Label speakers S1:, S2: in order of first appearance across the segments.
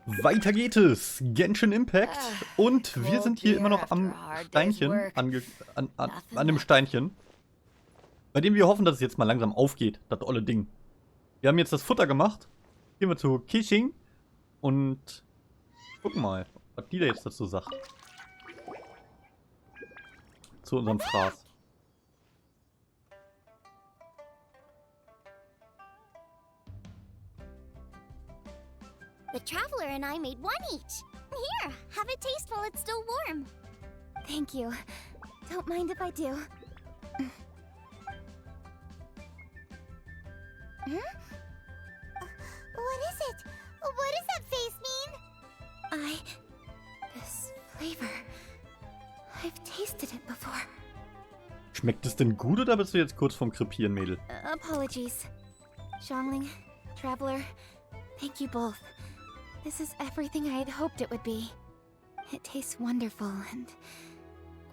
S1: Weiter geht es. Genshin Impact. Und wir sind hier immer noch am Steinchen. An dem Steinchen. Bei dem wir hoffen, dass es jetzt mal langsam aufgeht. Das olle Ding. Wir haben jetzt das Futter gemacht. Gehen wir zu Kishing. Und gucken mal, was die da jetzt dazu sagt. Zu unserem Fraß.
S2: The traveler and I made one each. Here, have a taste while it's still warm. Thank you. Don't mind if I do. What is it? What does that face mean? This flavor. I've tasted it before.
S1: Schmeckt es denn gut oder bist du jetzt kurz vorm Krepieren, Mädel?
S2: Apologies. Xiangling, traveler, thank you both. This is everything I had hoped it would be. It tastes wonderful and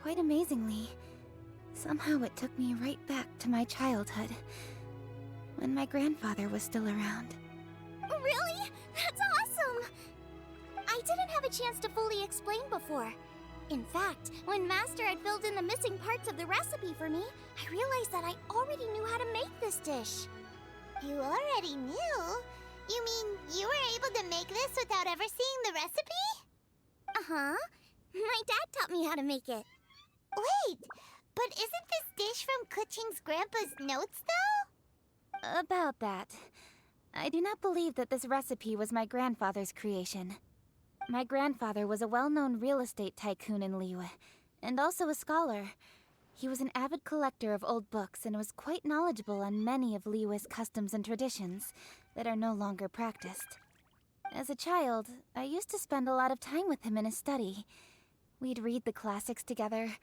S2: quite amazingly. Somehow it took me right back to my childhood, when my grandfather was still around. Really? That's awesome! I didn't have a chance to fully explain before. In fact, when Master had filled in the missing parts of the recipe for me, I realized that I already knew how to make this dish. You already knew? You mean you were able to make this without ever seeing the recipe? Uh-huh. My dad taught me how to make it. Wait, but isn't this dish from Kuching's grandpa's notes, though? About that. I do not believe that this recipe was my grandfather's creation. My grandfather was a well-known real estate tycoon in Liyue, and also a scholar. He was an avid collector of old books and was quite knowledgeable on many of Liyue's customs and traditions that are no longer practiced. As a child, I used to spend a lot of time with him in his study. We'd read the classics together,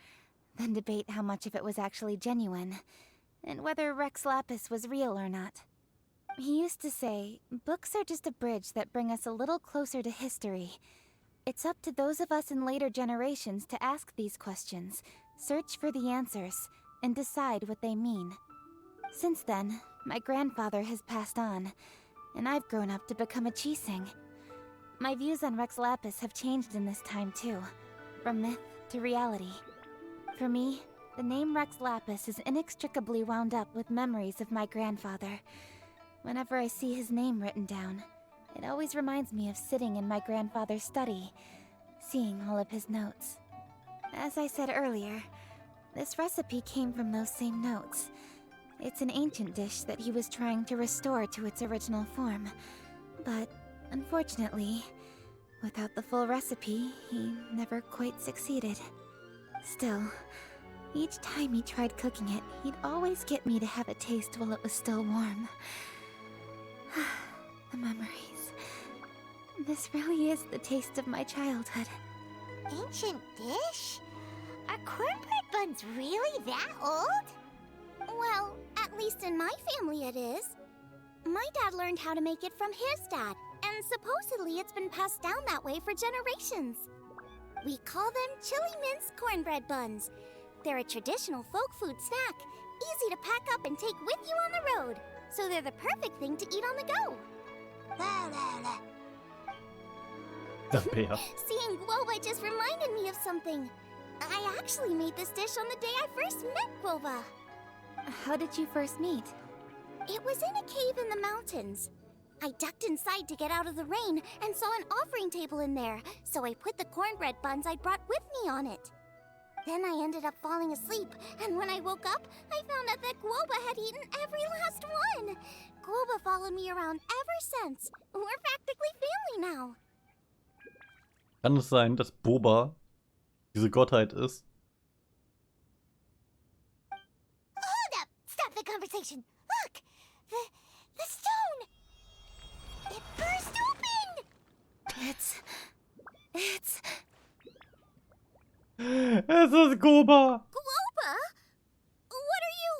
S2: then debate how much of it was actually genuine, and whether Rex Lapis was real or not. He used to say, books are just a bridge that bring us a little closer to history. It's up to those of us in later generations to ask these questions, search for the answers, and decide what they mean. Since then, my grandfather has passed on, and I've grown up to become a Chising. My views on Rex Lapis have changed in this time too, from myth to reality. For me, the name Rex Lapis is inextricably wound up with memories of my grandfather. Whenever I see his name written down, it always reminds me of sitting in my grandfather's study, seeing all of his notes. As I said earlier, this recipe came from those same notes. It's an ancient dish that he was trying to restore to its original form. But, unfortunately, without the full recipe, he never quite succeeded. Still, each time he tried cooking it, he'd always get me to have a taste while it was still warm. The memories. This really is the taste of my childhood. Ancient dish? Are cornbread buns really that old? Well, at least in my family it is. My dad learned how to make it from his dad, and supposedly it's been passed down that way for generations. We call them chili mince cornbread buns. They're a traditional folk food snack, easy to pack up and take with you on the road. So they're the perfect thing to eat on the go.
S1: Das Bär.
S2: Seeing Guoba just reminded me of something. I actually made this dish on the day I first met Guoba. How did you first meet? It was in a cave in the mountains. I ducked inside to get out of the rain and saw an offering table in there, so I put the cornbread buns I'd brought with me on it. Then I ended up falling asleep, and when I woke up, I found out that Guoba had eaten every last one. Guoba followed me around ever since. We're practically family now.
S1: Kann es sein, dass Boba diese Gottheit ist?
S2: Hold up! Stop the conversation! Look! The stone! It burst open! It's...
S1: Es ist Boba!
S2: Guoba? What are you...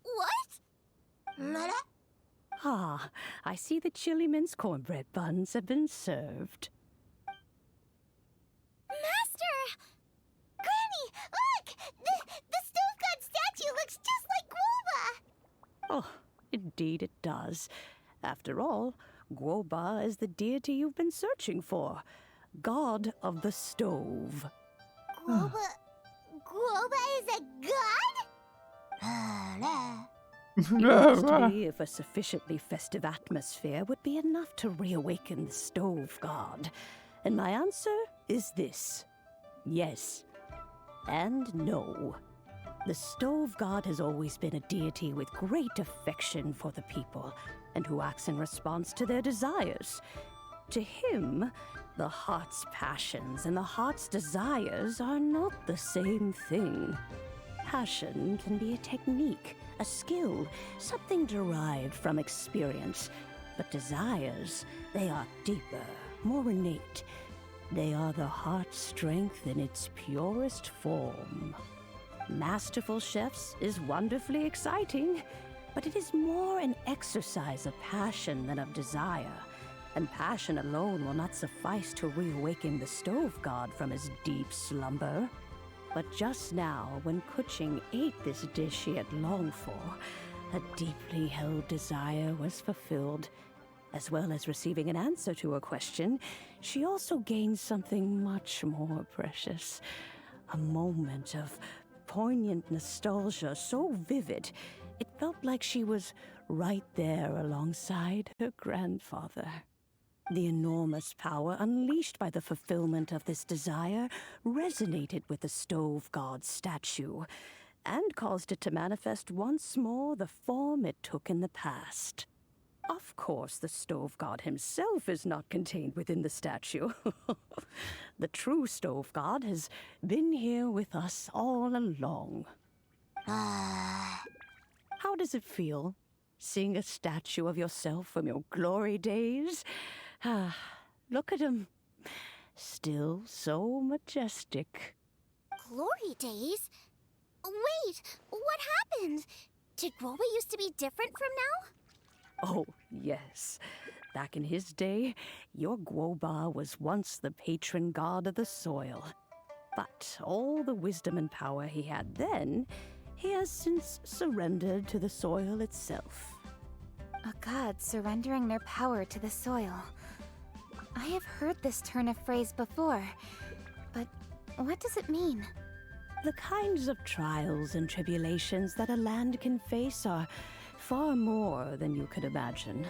S2: What?
S3: Ah, I see the chili mince cornbread buns have been served.
S2: Master! Granny, look! The stove god statue looks just like Guoba!
S3: Oh, indeed it does. After all, Guoba is the deity you've been searching for, god of the stove.
S2: Guoba is a god?
S3: It used to be if a sufficiently festive atmosphere would be enough to reawaken the stove god. And my answer is this: yes and no. The stove god has always been a deity with great affection for the people, and who acts in response to their desires. To him, the heart's passions and the heart's desires are not the same thing. Passion can be a technique, a skill, something derived from experience. But desires, they are deeper, more innate. They are the heart's strength in its purest form. Masterful chefs is wonderfully exciting, but it is more an exercise of passion than of desire. And passion alone will not suffice to reawaken the stove god from his deep slumber. But just now, when Kuching ate this dish she had longed for, a deeply held desire was fulfilled. As well as receiving an answer to her question, she also gained something much more precious. A moment of poignant nostalgia so vivid, it felt like she was right there alongside her grandfather. The enormous power unleashed by the fulfillment of this desire resonated with the stove god's statue, and caused it to manifest once more the form it took in the past. Of course, the stove god himself is not contained within the statue. The true stove god has been here with us all along. How does it feel, seeing a statue of yourself from your glory days? Look at him. Still so majestic.
S2: Glory days? Wait, what happened? Did Guoba used to be different from now?
S3: Oh, yes. Back in his day, your Guoba was once the patron god of the soil. But all the wisdom and power he had then, he has since surrendered to the soil itself.
S2: A god surrendering their power to the soil. I have heard this turn of phrase before, but what does it mean?
S3: The kinds of trials and tribulations that a land can face are far more than you could imagine.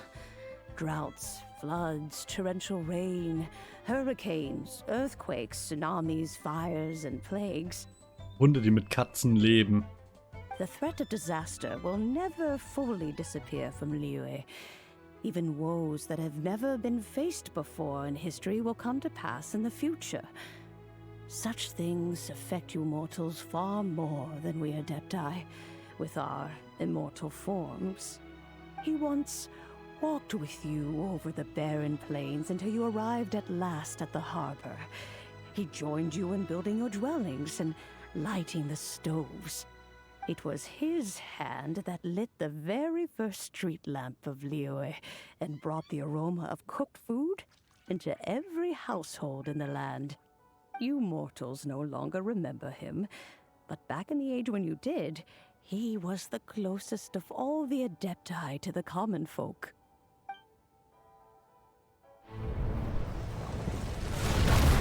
S3: Droughts, floods, torrential rain, hurricanes, earthquakes, tsunamis, fires, and plagues.
S1: Hunde, die mit Katzen leben.
S3: The threat of disaster will never fully disappear from Liyue. Even woes that have never been faced before in history will come to pass in the future. Such things affect you mortals far more than we Adepti, with our immortal forms. He once walked with you over the barren plains until you arrived at last at the harbor. He joined you in building your dwellings and lighting the stoves. It was his hand that lit the very first street lamp of Liyue and brought the aroma of cooked food into every household in the land. You mortals no longer remember him, but back in the age when you did, he was the closest of all the Adepti to the common folk.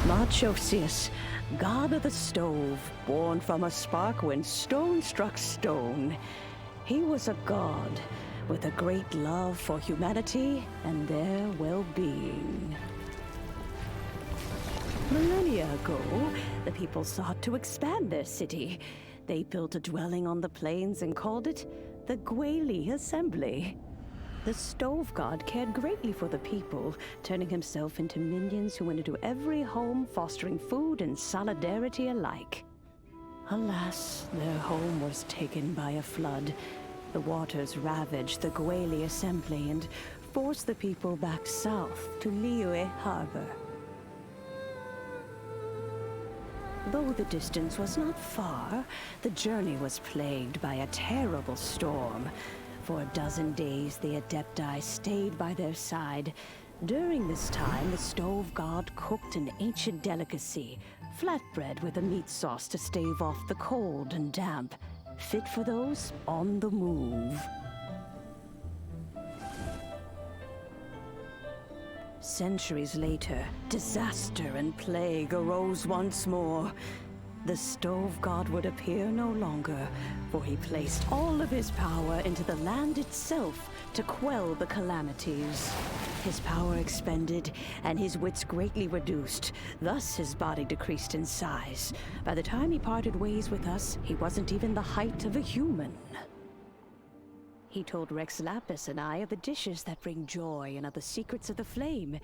S3: Marchosius, god of the stove, born from a spark when stone struck stone. He was a god with a great love for humanity and their well-being. Millennia ago, the people sought to expand their city. They built a dwelling on the plains and called it the Gueli Assembly. The stove god cared greatly for the people, turning himself into minions who went into every home, fostering food and solidarity alike. Alas, their home was taken by a flood. The waters ravaged the Gueli Assembly and forced the people back south to Liyue Harbor. Though the distance was not far, the journey was plagued by a terrible storm. For a dozen days, the Adepti stayed by their side. During this time, the stove god cooked an ancient delicacy, flatbread with a meat sauce to stave off the cold and damp, fit for those on the move. Centuries later, disaster and plague arose once more. The stove god would appear no longer, for he placed all of his power into the land itself to quell the calamities. His power expended, and his wits greatly reduced. Thus his body decreased in size. By the time he parted ways with us, he wasn't even the height of a human. He told Rex Lapis and I of the dishes that bring joy and of the secrets of the flame,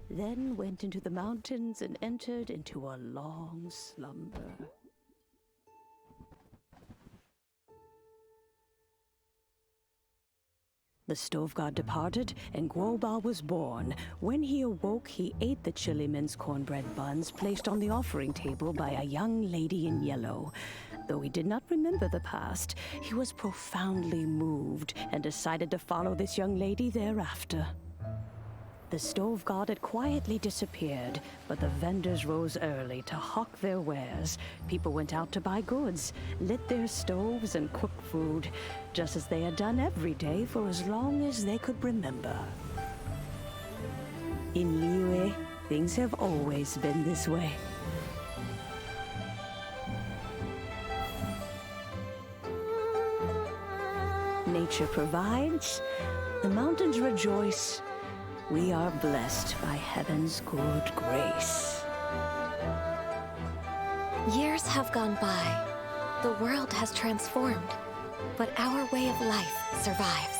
S3: then went into the mountains and entered into a long slumber. The stove god departed, and Guoba was born. When he awoke, he ate the chili mince cornbread buns placed on the offering table by a young lady in yellow. Though he did not remember the past, he was profoundly moved and decided to follow this young lady thereafter. The stove god had quietly disappeared, but the vendors rose early to hawk their wares. People went out to buy goods, lit their stoves, and cooked food, just as they had done every day for as long as they could remember. In Liyue, things have always been this way. Nature provides, the mountains rejoice. We are blessed by heaven's good grace.
S2: Years have gone by. The world has transformed, but our way of life survives.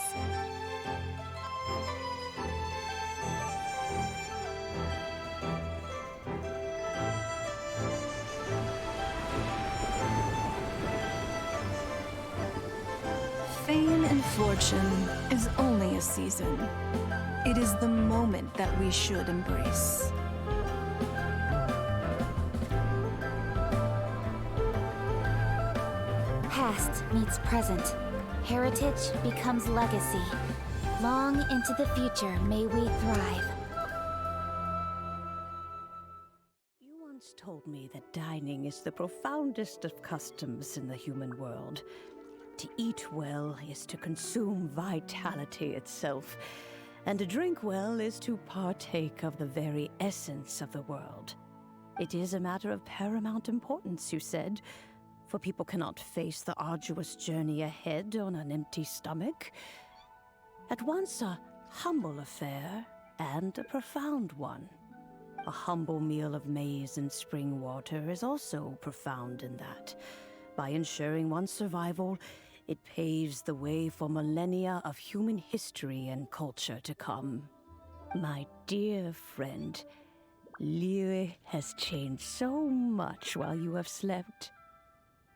S4: Fame and fortune is only a season. It is the moment that we should embrace.
S2: Past meets present. Heritage becomes legacy. Long into the future may we thrive.
S3: You once told me that dining is the profoundest of customs in the human world. To eat well is to consume vitality itself, and to drink well is to partake of the very essence of the world. It is a matter of paramount importance, you said, for people cannot face the arduous journey ahead on an empty stomach. At once a humble affair and a profound one. A humble meal of maize and spring water is also profound in that. By ensuring one's survival, it paves the way for millennia of human history and culture to come. My dear friend, Liyue has changed so much while you have slept.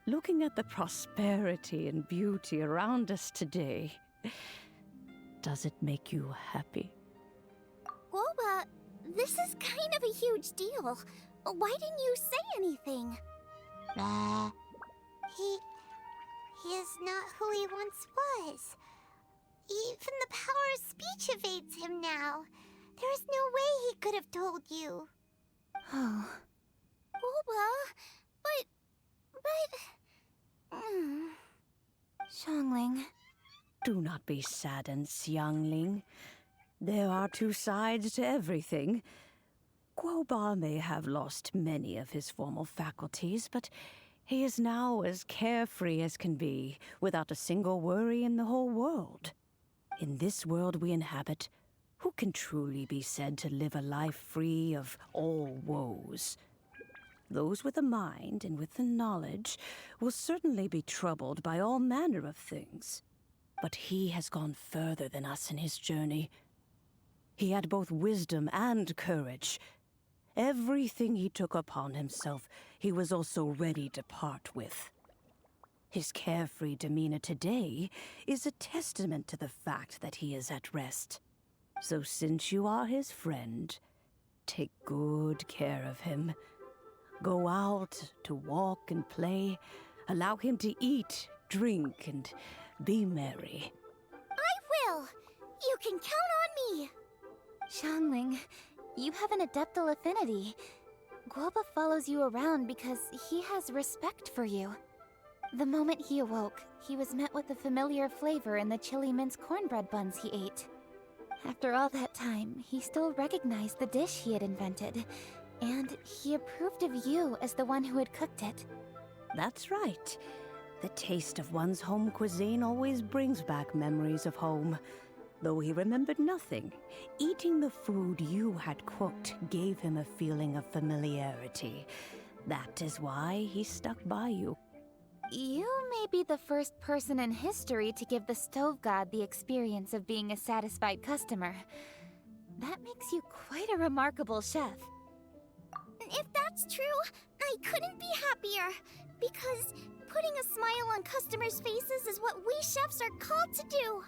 S3: Looking at the prosperity and beauty around us today, does it make you happy?
S2: Guoba, this is kind of a huge deal. Why didn't you say anything?
S5: He is not who he once was. Even the power of speech evades him now. There is no way he could have told you.
S2: Oh. Guoba, but... Xiangling.
S3: Do not be saddened, Xiangling. There are two sides to everything. Guoba may have lost many of his formal faculties, but he is now as carefree as can be, without a single worry in the whole world. In this world we inhabit, who can truly be said to live a life free of all woes? Those with a mind and with the knowledge will certainly be troubled by all manner of things. But he has gone further than us in his journey. He had both wisdom and courage. Everything he took upon himself, he was also ready to part with. His carefree demeanor today is a testament to the fact that he is at rest. So since you are his friend, take good care of him. Go out to walk and play. Allow him to eat, drink, and be merry.
S5: I will! You can count on me!
S2: Xiangling, you have an adeptal affinity. Guoba follows you around because he has respect for you. The moment he awoke, he was met with the familiar flavor in the chili mince cornbread buns he ate. After all that time, he still recognized the dish he had invented, and he approved of you as the one who had cooked it.
S3: That's right. The taste of one's home cuisine always brings back memories of home. Though he remembered nothing, eating the food you had cooked gave him a feeling of familiarity. That is why he stuck by you.
S2: You may be the first person in history to give the stove god the experience of being a satisfied customer. That makes you quite a remarkable chef.
S5: If that's true, I couldn't be happier. Because putting a smile on customers' faces is what we chefs are called to do.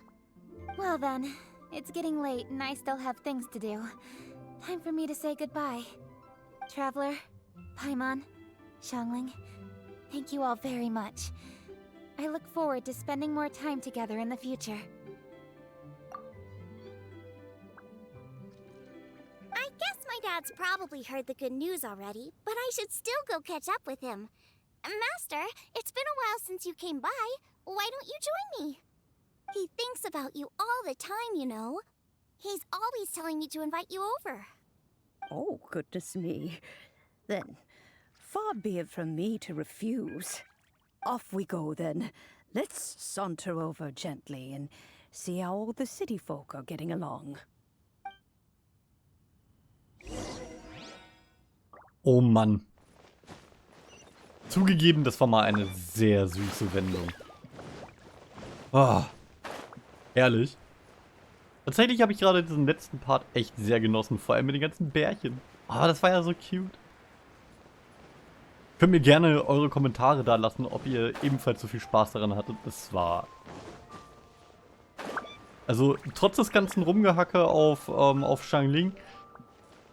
S2: Well then, it's getting late and I still have things to do. Time for me to say goodbye. Traveler, Paimon, Xiangling, thank you all very much. I look forward to spending more time together in the future.
S5: I guess my dad's probably heard the good news already, but I should still go catch up with him. Master, it's been a while since you came by. Why don't you join me? He thinks about you all the time, you know. He's always telling me to invite you over.
S3: Oh, goodness me. Then, far be it from me to refuse. Off we go, then. Let's saunter over gently and see how all the city folk are getting along.
S1: Oh Mann. Zugegeben, das war mal eine sehr süße Wendung. Ah, herrlich. Tatsächlich habe ich gerade diesen letzten Part echt sehr genossen, vor allem mit den ganzen Bärchen. Aber das war ja so cute. Könnt mir gerne eure Kommentare da lassen, ob ihr ebenfalls so viel Spaß daran hattet. Das war... Also, trotz des ganzen Rumgehacke auf Xiangling,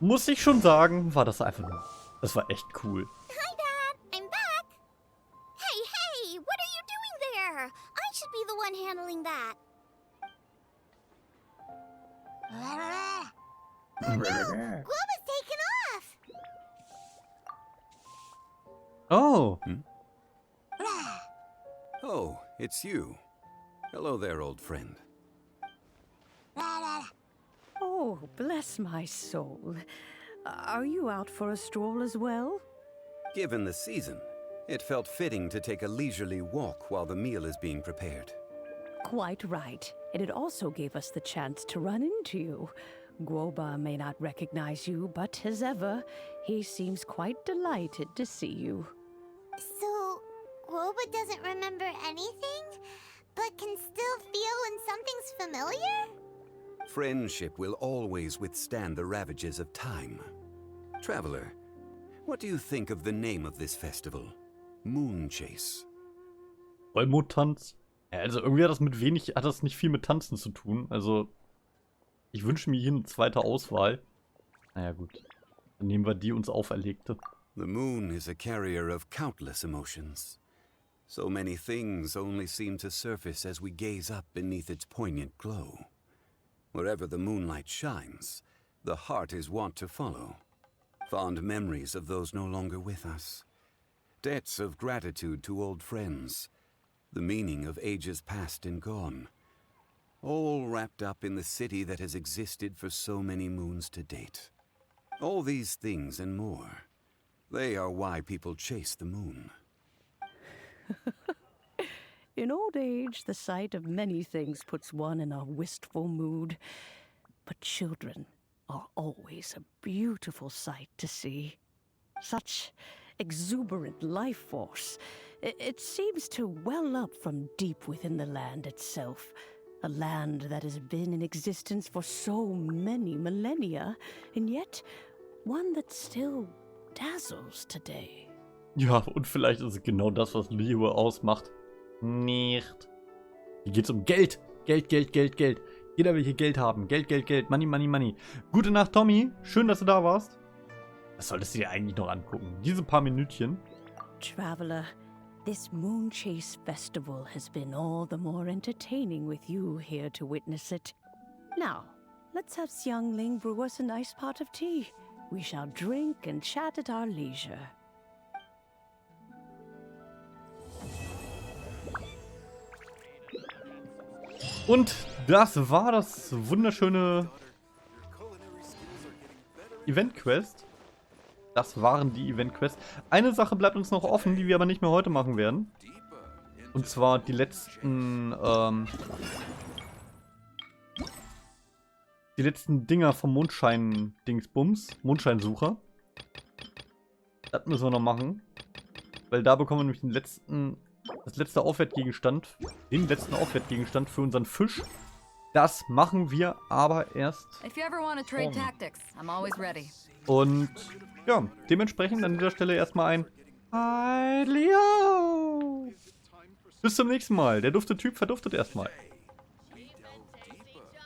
S1: muss ich schon sagen, war das einfach nur... Das war echt cool.
S5: Hi, Dad. I'm back. Hey, what are you doing there? I should be the one handling that. Oh no! Globa's taken off!
S1: Oh.
S6: Oh, it's you. Hello there, old friend.
S3: Oh, bless my soul. Are you out for a stroll as well?
S6: Given the season, it felt fitting to take a leisurely walk while the meal is being prepared.
S3: Quite right. And it also gave us the chance to run into you. Guoba may not recognize you, but as ever, he seems quite delighted to see you.
S5: So, Globa doesn't remember anything, but can still feel when something's familiar?
S6: Friendship will always withstand the ravages of time. Traveler, what do you think of the name of this festival? Moon Chase.
S1: Vollmondtanz? Ja, also irgendwie hat das nicht viel mit Tanzen zu tun. Also, ich wünsche mir hier eine zweite Auswahl. Naja gut, dann nehmen wir die uns auferlegte.
S6: The moon is a carrier of countless emotions. So many things only seem to surface as we gaze up beneath its poignant glow. Wherever the moonlight shines, the heart is wont to follow. Fond memories of those no longer with us. Debts of gratitude to old friends. The meaning of ages past and gone. All wrapped up in the city that has existed for so many moons to date. All these things and more. They are why people chase the moon.
S3: In old age, the sight of many things puts one in a wistful mood. But children are always a beautiful sight to see. Such exuberant life force. It seems to well up from deep within the land itself. A land that has been in existence for so many millennia, and yet one that still dazzles today.
S1: Ja, und vielleicht ist es genau das, was Liebe ausmacht. Nicht. Hier geht's um Geld. Geld, Geld, Geld, Geld. Jeder will hier Geld haben. Geld, Geld, Geld. Money, money, money. Gute Nacht, Tommy. Schön, dass du da warst. Das solltest du dir eigentlich noch angucken. Diese paar Minütchen.
S3: Traveler, this Moon Chase Festival has been all the more entertaining with you here to witness it. Now, let's have Xiangling brew us a nice pot of tea. We shall drink and chat at our leisure.
S1: Und das war das wunderschöne Event-Quest. Das waren die Event-Quests. Eine Sache bleibt uns noch offen, die wir aber nicht mehr heute machen werden. Und zwar die letzten Dinger vom Mondschein-Dingsbums. Mondscheinsucher. Das müssen wir noch machen. Weil da bekommen wir nämlich den letzten Aufwertgegenstand für unseren Fisch. Das machen wir aber erst. Und ja, dementsprechend an dieser Stelle erstmal ein Heil. Bis zum nächsten Mal. Der dufte Typ verduftet erstmal.